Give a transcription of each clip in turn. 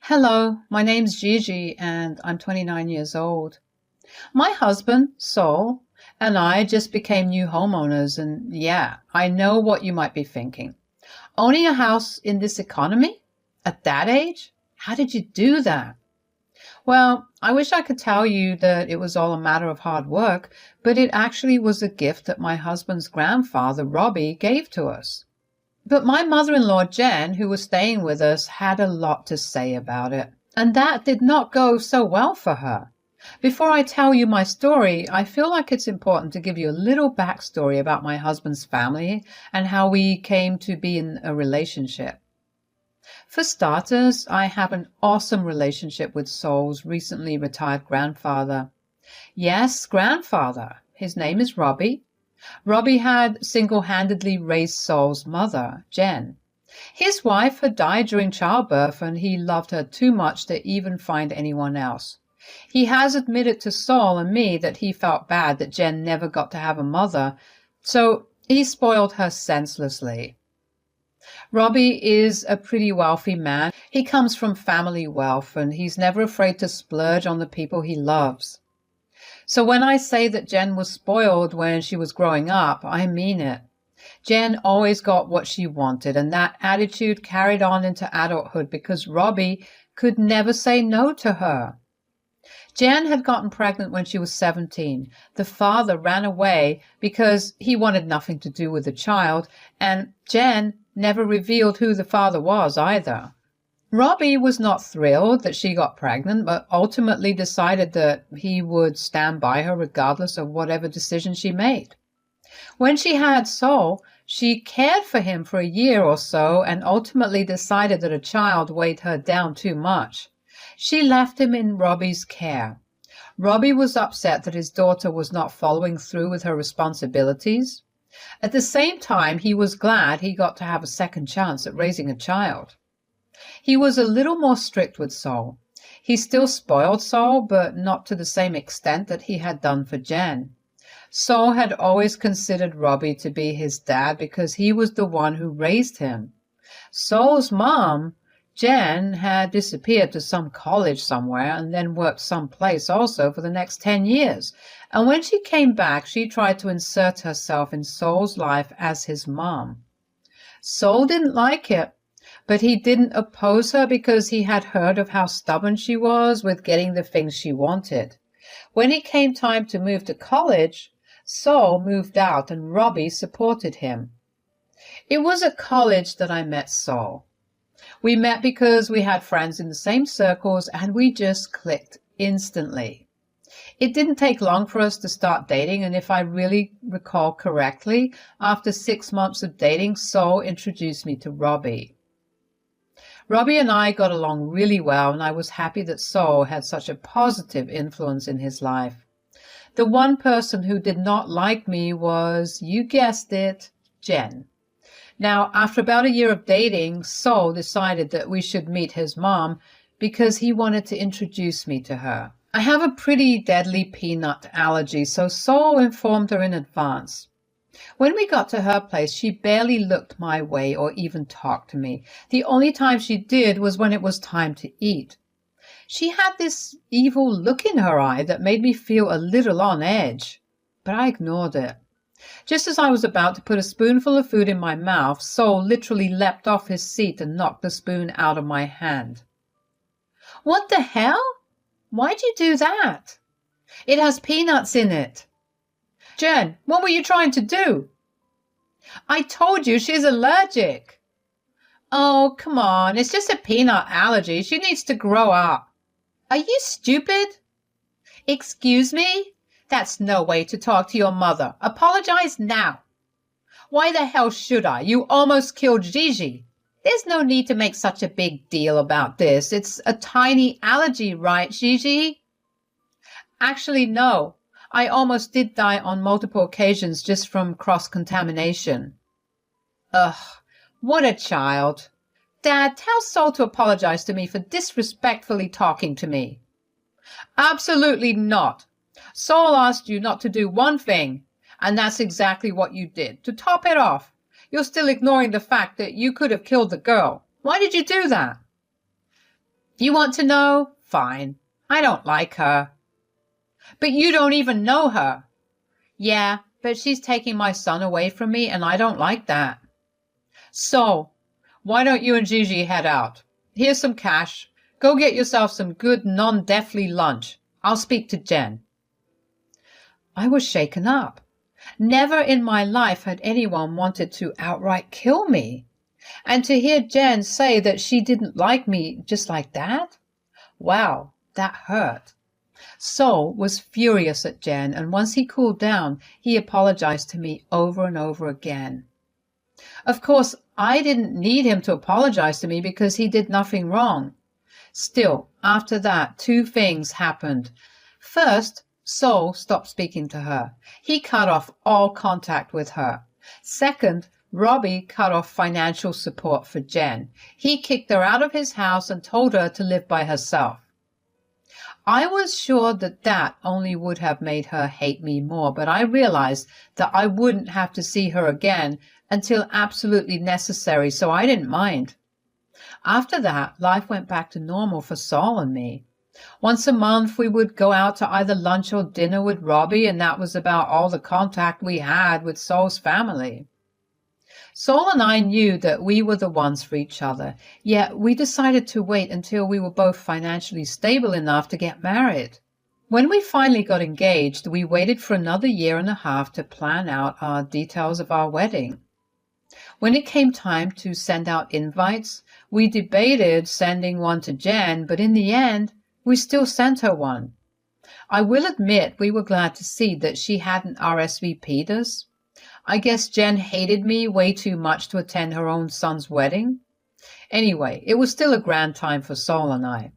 Hello, my name's Gigi and I'm 29 years old. My husband, Saul, and I just became new homeowners and yeah, I know what you might be thinking. Owning a house in this economy? At that age? How did you do that? Well, I wish I could tell you that it was all a matter of hard work, but it actually was a gift that my husband's grandfather, Robbie, gave to us. But my mother-in-law, Jen, who was staying with us, had a lot to say about it. And that did not go so well for her. Before I tell you my story, I feel like it's important to give you a little backstory about my husband's family and how we came to be in a relationship. For starters, I have an awesome relationship with Saul's recently retired grandfather. Yes, grandfather. His name is Robbie. Robbie had single-handedly raised Saul's mother, Jen. His wife had died during childbirth and he loved her too much to even find anyone else. He has admitted to Saul and me that he felt bad that Jen never got to have a mother, so he spoiled her senselessly. Robbie is a pretty wealthy man. He comes from family wealth and he's never afraid to splurge on the people he loves. So when I say that Jen was spoiled when she was growing up, I mean it. Jen always got what she wanted, and that attitude carried on into adulthood because Robbie could never say no to her. Jen had gotten pregnant when she was 17. The father ran away because he wanted nothing to do with the child, and Jen never revealed who the father was either. Robbie was not thrilled that she got pregnant, but ultimately decided that he would stand by her regardless of whatever decision she made. When she had Saul, she cared for him for a year or so and ultimately decided that a child weighed her down too much. She left him in Robbie's care. Robbie was upset that his daughter was not following through with her responsibilities. At the same time, he was glad he got to have a second chance at raising a child. He was a little more strict with Saul. He still spoiled Saul, but not to the same extent that he had done for Jen. Saul had always considered Robbie to be his dad because he was the one who raised him. Saul's mom, Jen, had disappeared to some college somewhere and then worked someplace also for the next 10 years. And when she came back, she tried to insert herself in Saul's life as his mom. Saul didn't like it. But he didn't oppose her because he had heard of how stubborn she was with getting the things she wanted. When it came time to move to college, Saul moved out and Robbie supported him. It was at college that I met Saul. We met because we had friends in the same circles and we just clicked instantly. It didn't take long for us to start dating, and if I really recall correctly, after 6 months of dating, Saul introduced me to Robbie. Robbie and I got along really well, and I was happy that Saul had such a positive influence in his life. The one person who did not like me was, you guessed it, Jen. Now, after about a year of dating, Saul decided that we should meet his mom because he wanted to introduce me to her. I have a pretty deadly peanut allergy, so Saul informed her in advance. When we got to her place, she barely looked my way or even talked to me. The only time she did was when it was time to eat. She had this evil look in her eye that made me feel a little on edge, but I ignored it. Just as I was about to put a spoonful of food in my mouth, Saul literally leapt off his seat and knocked the spoon out of my hand. What the hell? Why'd you do that? It has peanuts in it. Jen, what were you trying to do? I told you she's allergic. Oh, come on. It's just a peanut allergy. She needs to grow up. Are you stupid? Excuse me? That's no way to talk to your mother. Apologize now. Why the hell should I? You almost killed Gigi. There's no need to make such a big deal about this. It's a tiny allergy, right, Gigi? Actually, no. I almost did die on multiple occasions just from cross-contamination. Ugh, what a child. Dad, tell Saul to apologize to me for disrespectfully talking to me. Absolutely not. Saul asked you not to do one thing, and that's exactly what you did. To top it off, you're still ignoring the fact that you could have killed the girl. Why did you do that? You want to know? Fine. I don't like her. But you don't even know her. Yeah, but she's taking my son away from me, and I don't like that. So, why don't you and Gigi head out? Here's some cash. Go get yourself some good non-deathly lunch. I'll speak to Jen. I was shaken up. Never in my life had anyone wanted to outright kill me. And to hear Jen say that she didn't like me just like that? Wow, that hurt. Sol was furious at Jen, and once he cooled down, he apologized to me over and over again. Of course, I didn't need him to apologize to me because he did nothing wrong. Still, after that, two things happened. First, Sol stopped speaking to her. He cut off all contact with her. Second, Robbie cut off financial support for Jen. He kicked her out of his house and told her to live by herself. I was sure that that only would have made her hate me more, but I realized that I wouldn't have to see her again until absolutely necessary, so I didn't mind. After that, life went back to normal for Sol and me. Once a month, we would go out to either lunch or dinner with Robbie, and that was about all the contact we had with Sol's family. Sol and I knew that we were the ones for each other, yet we decided to wait until we were both financially stable enough to get married. When we finally got engaged, we waited for another 1.5 years to plan out our details of our wedding. When it came time to send out invites, we debated sending one to Jen, but in the end, we still sent her one. I will admit we were glad to see that she hadn't RSVP'd us. I guess Jen hated me way too much to attend her own son's wedding. Anyway, it was still a grand time for Sol and I.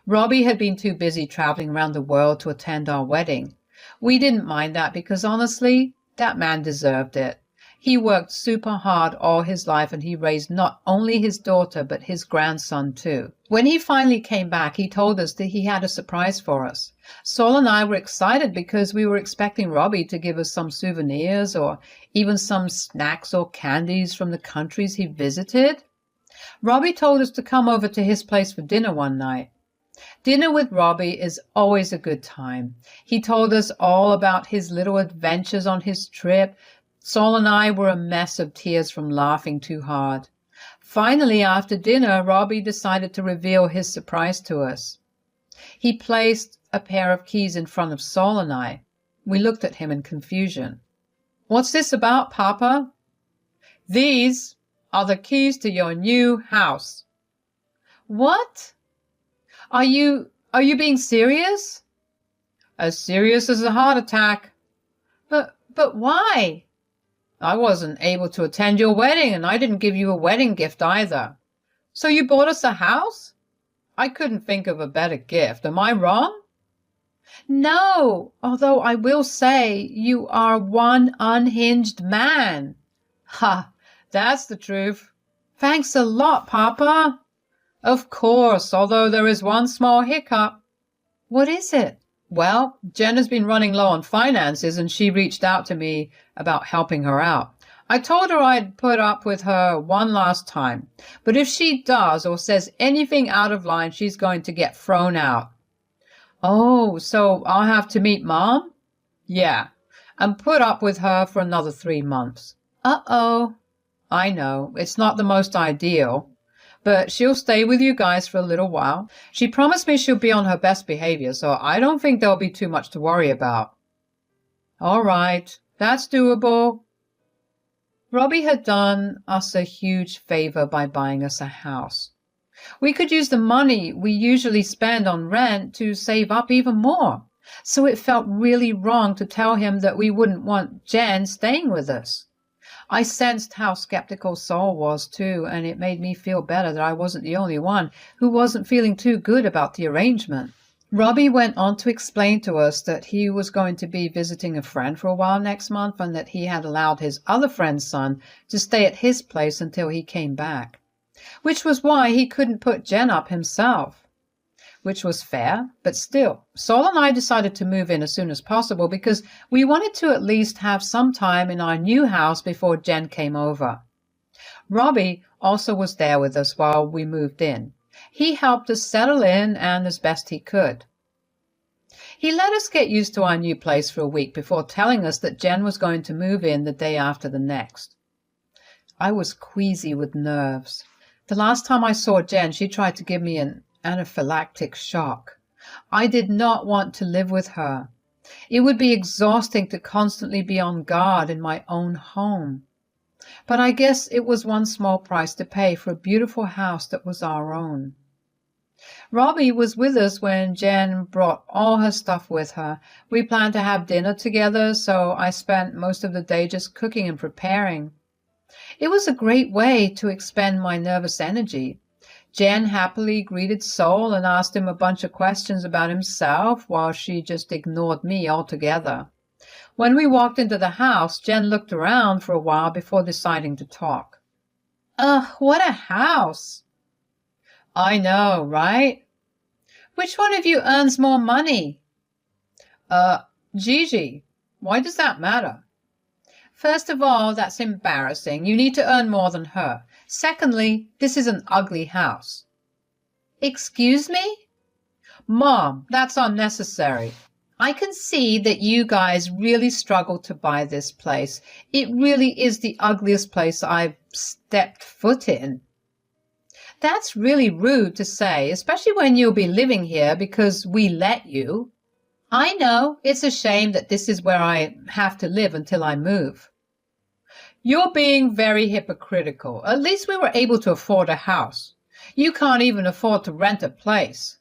Robbie had been too busy traveling around the world to attend our wedding. We didn't mind that because honestly, that man deserved it. He worked super hard all his life and he raised not only his daughter but his grandson too. When he finally came back, he told us that he had a surprise for us. Sol and I were excited because we were expecting Robbie to give us some souvenirs or even some snacks or candies from the countries he visited. Robbie told us to come over to his place for dinner one night. Dinner with Robbie is always a good time. He told us all about his little adventures on his trip. Sol and I were a mess of tears from laughing too hard. Finally, after dinner, Robbie decided to reveal his surprise to us. He placed a pair of keys in front of Sol and I. We looked at him in confusion. "What's this about, Papa?" "These are the keys to your new house." "What? Are you being serious?" "As serious as a heart attack." But why?" "I wasn't able to attend your wedding, and I didn't give you a wedding gift either." "So you bought us a house?" "I couldn't think of a better gift. Am I wrong?" "No, although I will say you are one unhinged man." "Ha, that's the truth." "Thanks a lot, Papa." "Of course, although there is one small hiccup." "What is it?" "Well, Jen has been running low on finances and she reached out to me about helping her out. I told her I'd put up with her one last time, but if she does or says anything out of line, she's going to get thrown out." "Oh, so I'll have to meet Mom?" "Yeah, and put up with her for another 3 months." "Uh-oh." "I know, it's not the most ideal. But she'll stay with you guys for a little while. She promised me she'll be on her best behavior, so I don't think there'll be too much to worry about." "All right, that's doable." Robbie had done us a huge favor by buying us a house. We could use the money we usually spend on rent to save up even more. So it felt really wrong to tell him that we wouldn't want Jen staying with us. I sensed how skeptical Sol was too, and it made me feel better that I wasn't the only one who wasn't feeling too good about the arrangement. Robbie went on to explain to us that he was going to be visiting a friend for a while next month and that he had allowed his other friend's son to stay at his place until he came back, which was why he couldn't put Jen up himself. Which was fair, but still, Sol and I decided to move in as soon as possible because we wanted to at least have some time in our new house before Jen came over. Robbie also was there with us while we moved in. He helped us settle in and as best he could. He let us get used to our new place for a week before telling us that Jen was going to move in the day after the next. I was queasy with nerves. The last time I saw Jen, she tried to give me an anaphylactic shock. I did not want to live with her. It would be exhausting to constantly be on guard in my own home. But I guess it was one small price to pay for a beautiful house that was our own. Robbie was with us when Jen brought all her stuff with her. We planned to have dinner together, so I spent most of the day just cooking and preparing. It was a great way to expend my nervous energy. Jen happily greeted Sol and asked him a bunch of questions about himself while she just ignored me altogether. When we walked into the house, Jen looked around for a while before deciding to talk. Ugh, what a house! I know, right? Which one of you earns more money? Gigi. Why does that matter? First of all, that's embarrassing. You need to earn more than her. Secondly, this is an ugly house. Excuse me? Mom, that's unnecessary. I can see that you guys really struggled to buy this place. It really is the ugliest place I've stepped foot in. That's really rude to say, especially when you'll be living here because we let you. I know, it's a shame that this is where I have to live until I move. You're being very hypocritical. At least we were able to afford a house. You can't even afford to rent a place.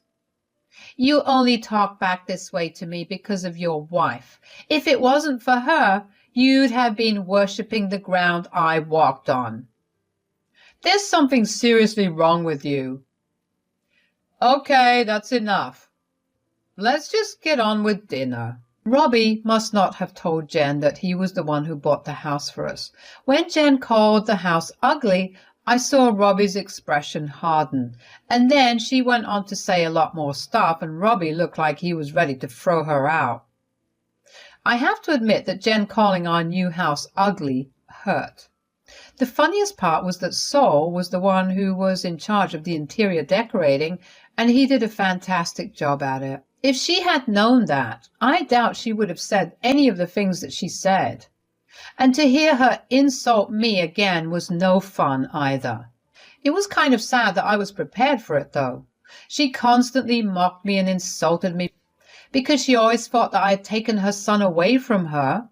You only talk back this way to me because of your wife. If it wasn't for her, you'd have been worshipping the ground I walked on. There's something seriously wrong with you. Okay, that's enough. Let's just get on with dinner. Robbie must not have told Jen that he was the one who bought the house for us. When Jen called the house ugly, I saw Robbie's expression harden, and then she went on to say a lot more stuff, and Robbie looked like he was ready to throw her out. I have to admit that Jen calling our new house ugly hurt. The funniest part was that Sol was the one who was in charge of the interior decorating, and he did a fantastic job at it. If she had known that, I doubt she would have said any of the things that she said. And to hear her insult me again was no fun either. It was kind of sad that I was prepared for it, though. She constantly mocked me and insulted me because she always thought that I had taken her son away from her.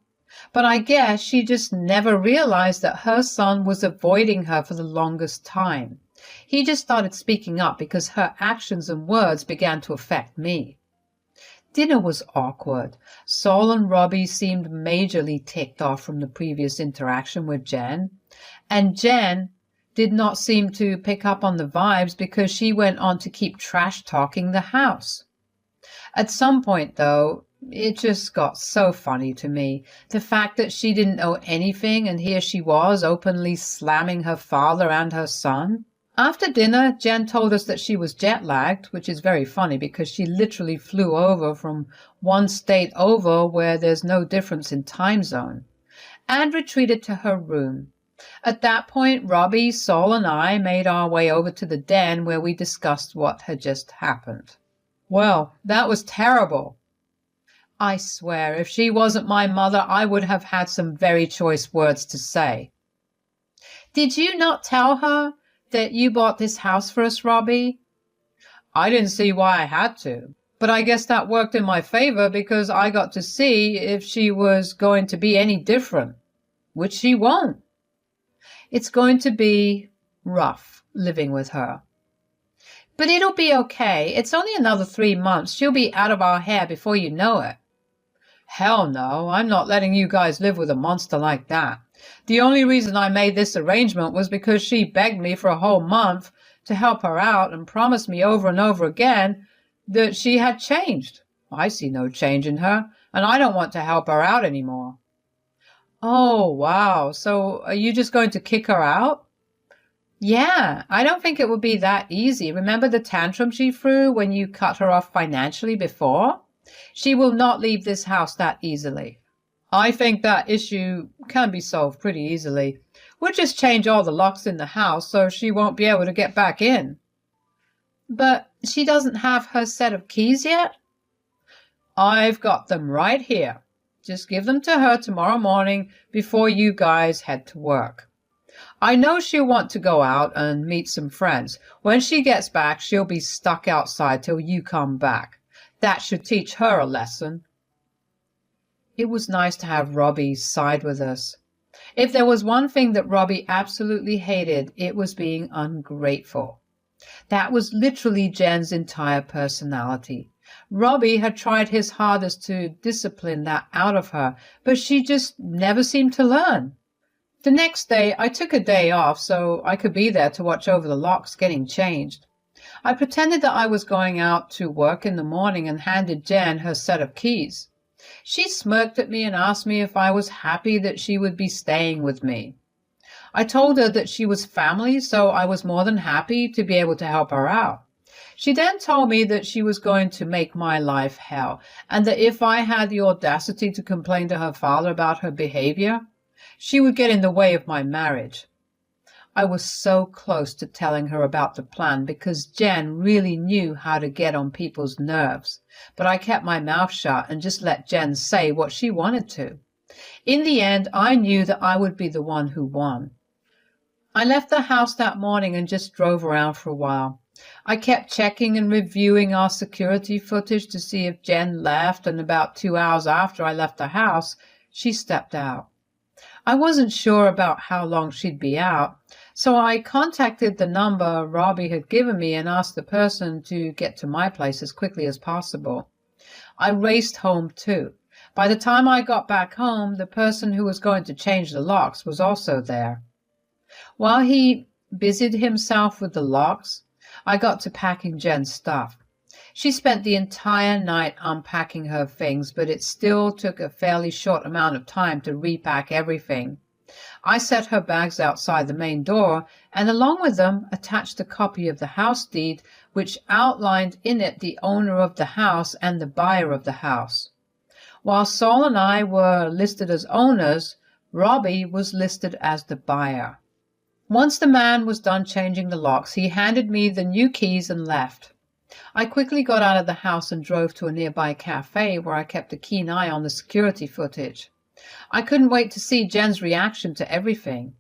But I guess she just never realized that her son was avoiding her for the longest time. He just started speaking up because her actions and words began to affect me. Dinner was awkward. Sol and Robbie seemed majorly ticked off from the previous interaction with Jen, and Jen did not seem to pick up on the vibes because she went on to keep trash-talking the house. At some point, though, it just got so funny to me. The fact that she didn't know anything, and here she was openly slamming her father and her son. After dinner, Jen told us that she was jet-lagged, which is very funny because she literally flew over from one state over where there's no difference in time zone, and retreated to her room. At that point, Robbie, Sol, and I made our way over to the den where we discussed what had just happened. Well, that was terrible. I swear, if she wasn't my mother, I would have had some very choice words to say. Did you not tell her that you bought this house for us, Robbie? I didn't see why I had to, but I guess that worked in my favor because I got to see if she was going to be any different, which she won't. It's going to be rough living with her. But it'll be okay. It's only another 3 months. She'll be out of our hair before you know it. Hell no, I'm not letting you guys live with a monster like that. The only reason I made this arrangement was because she begged me for a whole month to help her out and promised me over and over again that she had changed. I see no change in her, and I don't want to help her out anymore. Oh, wow. So are you just going to kick her out? Yeah, I don't think it would be that easy. Remember the tantrum she threw when you cut her off financially before? She will not leave this house that easily. I think that issue can be solved pretty easily. We'll just change all the locks in the house so she won't be able to get back in. But she doesn't have her set of keys yet? I've got them right here. Just give them to her tomorrow morning before you guys head to work. I know she'll want to go out and meet some friends. When she gets back, she'll be stuck outside till you come back. That should teach her a lesson. It was nice to have Robbie side with us. If there was one thing that Robbie absolutely hated, it was being ungrateful. That was literally Jen's entire personality. Robbie had tried his hardest to discipline that out of her, but she just never seemed to learn. The next day, I took a day off so I could be there to watch over the locks getting changed. I pretended that I was going out to work in the morning and handed Jen her set of keys. She smirked at me and asked me if I was happy that she would be staying with me. I told her that she was family, so I was more than happy to be able to help her out. She then told me that she was going to make my life hell, and that if I had the audacity to complain to her father about her behavior, she would get in the way of my marriage. I was so close to telling her about the plan because Jen really knew how to get on people's nerves, but I kept my mouth shut and just let Jen say what she wanted to. In the end, I knew that I would be the one who won. I left the house that morning and just drove around for a while. I kept checking and reviewing our security footage to see if Jen left, and about 2 hours after I left the house, she stepped out. I wasn't sure about how long she'd be out, so I contacted the number Robbie had given me and asked the person to get to my place as quickly as possible. I raced home too. By the time I got back home, the person who was going to change the locks was also there. While he busied himself with the locks, I got to packing Jen's stuff. She spent the entire night unpacking her things, but it still took a fairly short amount of time to repack everything. I set her bags outside the main door, and along with them attached a copy of the house deed, which outlined in it the owner of the house and the buyer of the house. While Saul and I were listed as owners, Robbie was listed as the buyer. Once the man was done changing the locks, he handed me the new keys and left. I quickly got out of the house and drove to a nearby cafe where I kept a keen eye on the security footage. I couldn't wait to see Jen's reaction to everything.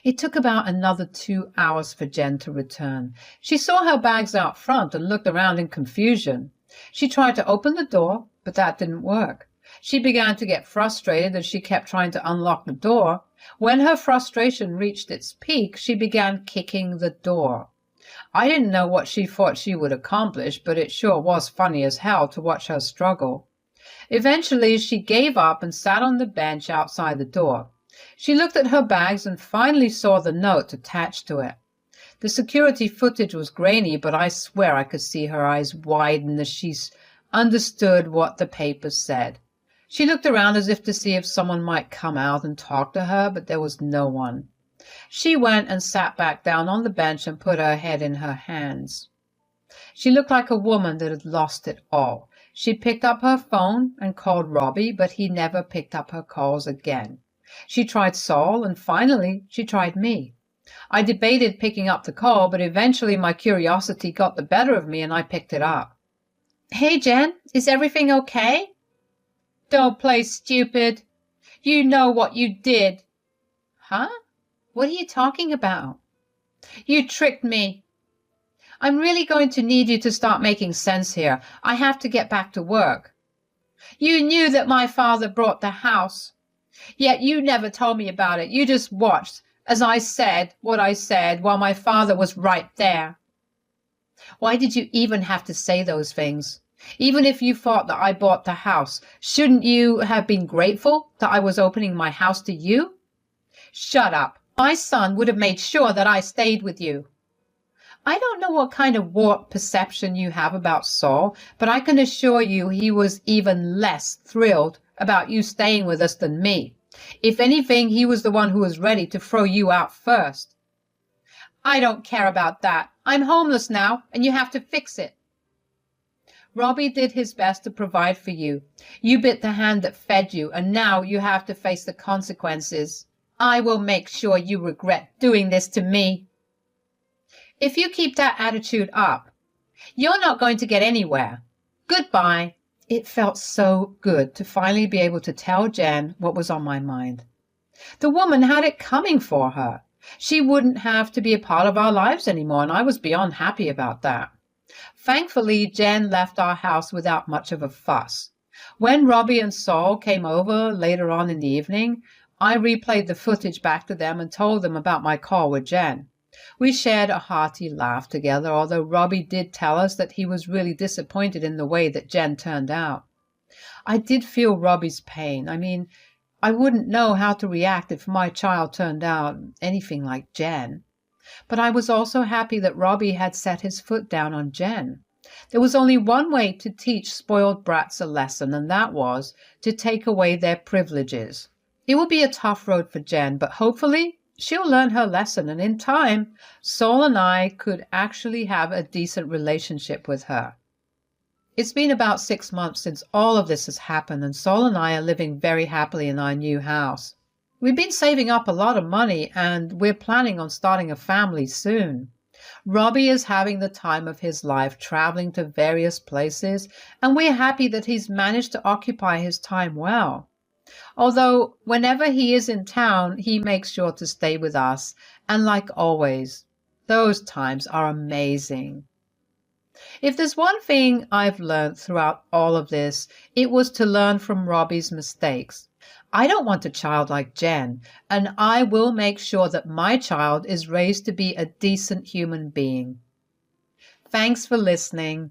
It took about another 2 hours for Jen to return. She saw her bags out front and looked around in confusion. She tried to open the door, but that didn't work. She began to get frustrated as she kept trying to unlock the door. When her frustration reached its peak, she began kicking the door. I didn't know what she thought she would accomplish, but it sure was funny as hell to watch her struggle. Eventually, she gave up and sat on the bench outside the door. She looked at her bags and finally saw the note attached to it. The security footage was grainy, but I swear I could see her eyes widen as she understood what the paper said. She looked around as if to see if someone might come out and talk to her, but there was no one. She went and sat back down on the bench and put her head in her hands. She looked like a woman that had lost it all. She picked up her phone and called Robbie, but he never picked up her calls again. She tried Saul, and finally she tried me. I debated picking up the call, but eventually my curiosity got the better of me and I picked it up. "Hey, Jen, is everything okay?" "Don't play stupid. You know what you did." "Huh? What are you talking about?" "You tricked me." "I'm really going to need you to start making sense here. I have to get back to work." "You knew that my father bought the house. Yet you never told me about it. You just watched as I said what I said while my father was right there." "Why did you even have to say those things? Even if you thought that I bought the house, shouldn't you have been grateful that I was opening my house to you?" "Shut up. My son would have made sure that I stayed with you." "I don't know what kind of warped perception you have about Saul, but I can assure you he was even less thrilled about you staying with us than me. If anything, he was the one who was ready to throw you out first." "I don't care about that. I'm homeless now, and you have to fix it." "Robbie did his best to provide for you. You bit the hand that fed you, and now you have to face the consequences. I will make sure you regret doing this to me." "If you keep that attitude up, You're not going to get anywhere. Goodbye. It felt so good to finally be able to tell Jen what was on my mind. The woman had it coming for her. She wouldn't have to be a part of our lives anymore, and I was beyond happy about that. Thankfully, Jen left our house without much of a fuss. When Robbie and Saul came over later on in the evening, I replayed the footage back to them and told them about my call with Jen. We shared a hearty laugh together, although Robbie did tell us that he was really disappointed in the way that Jen turned out. I did feel Robbie's pain. I mean, I wouldn't know how to react if my child turned out anything like Jen. But I was also happy that Robbie had set his foot down on Jen. There was only one way to teach spoiled brats a lesson, and that was to take away their privileges. It will be a tough road for Jen, but hopefully she'll learn her lesson, and in time, Saul and I could actually have a decent relationship with her. It's been about 6 months since all of this has happened, and Saul and I are living very happily in our new house. We've been saving up a lot of money, and we're planning on starting a family soon. Robbie is having the time of his life, traveling to various places, and we're happy that he's managed to occupy his time well. Although whenever he is in town, he makes sure to stay with us, and like always, those times are amazing. If there's one thing I've learned throughout all of this, it was to learn from Robbie's mistakes. I don't want a child like Jen, and I will make sure that my child is raised to be a decent human being. Thanks for listening.